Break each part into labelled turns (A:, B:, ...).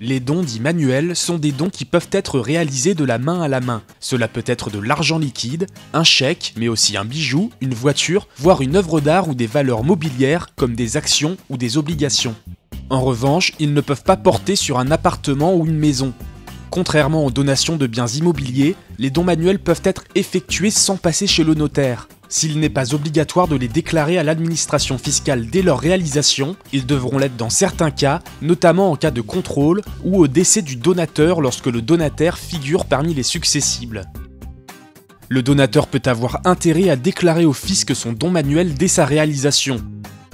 A: Les dons dits manuels sont des dons qui peuvent être réalisés de la main à la main. Cela peut être de l'argent liquide, un chèque, mais aussi un bijou, une voiture, voire une œuvre d'art ou des valeurs mobilières comme des actions ou des obligations. En revanche, ils ne peuvent pas porter sur un appartement ou une maison. Contrairement aux donations de biens immobiliers, les dons manuels peuvent être effectués sans passer chez le notaire. S'il n'est pas obligatoire de les déclarer à l'administration fiscale dès leur réalisation, ils devront l'être dans certains cas, notamment en cas de contrôle ou au décès du donateur lorsque le donataire figure parmi les successibles. Le donateur peut avoir intérêt à déclarer au fisc son don manuel dès sa réalisation.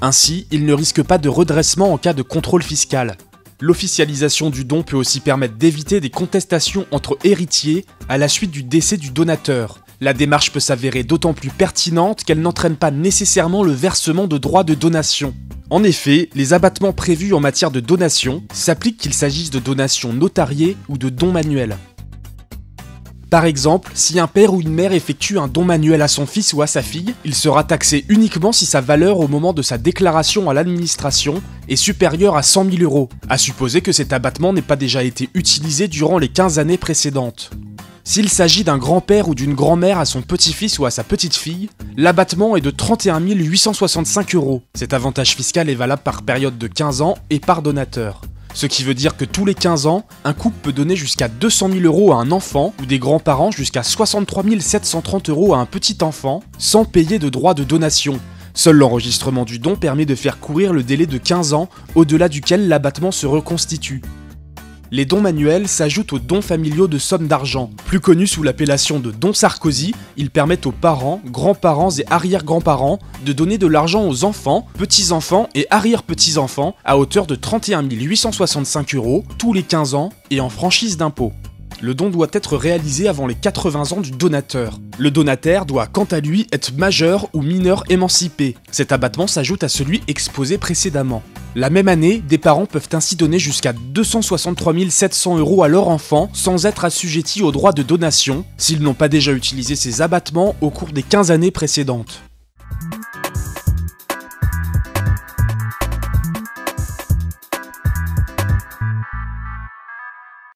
A: Ainsi, il ne risque pas de redressement en cas de contrôle fiscal. L'officialisation du don peut aussi permettre d'éviter des contestations entre héritiers à la suite du décès du donateur. La démarche peut s'avérer d'autant plus pertinente qu'elle n'entraîne pas nécessairement le versement de droits de donation. En effet, les abattements prévus en matière de donation s'appliquent qu'il s'agisse de donations notariées ou de dons manuels. Par exemple, si un père ou une mère effectue un don manuel à son fils ou à sa fille, il sera taxé uniquement si sa valeur au moment de sa déclaration à l'administration est supérieure à 100 000 €, à supposer que cet abattement n'ait pas déjà été utilisé durant les 15 années précédentes. S'il s'agit d'un grand-père ou d'une grand-mère à son petit-fils ou à sa petite-fille, l'abattement est de 31 865 €. Cet avantage fiscal est valable par période de 15 ans et par donateur. Ce qui veut dire que tous les 15 ans, un couple peut donner jusqu'à 200 000 € à un enfant ou des grands-parents jusqu'à 63 730 € à un petit enfant, sans payer de droits de donation. Seul l'enregistrement du don permet de faire courir le délai de 15 ans, au-delà duquel l'abattement se reconstitue. Les dons manuels s'ajoutent aux dons familiaux de sommes d'argent. Plus connus sous l'appellation de dons Sarkozy, ils permettent aux parents, grands-parents et arrière-grands-parents de donner de l'argent aux enfants, petits-enfants et arrière-petits-enfants à hauteur de 31 865 € tous les 15 ans et en franchise d'impôt. Le don doit être réalisé avant les 80 ans du donateur. Le donataire doit quant à lui être majeur ou mineur émancipé. Cet abattement s'ajoute à celui exposé précédemment. La même année, des parents peuvent ainsi donner jusqu'à 263 700 € à leur enfant sans être assujettis aux droits de donation s'ils n'ont pas déjà utilisé ces abattements au cours des 15 années précédentes.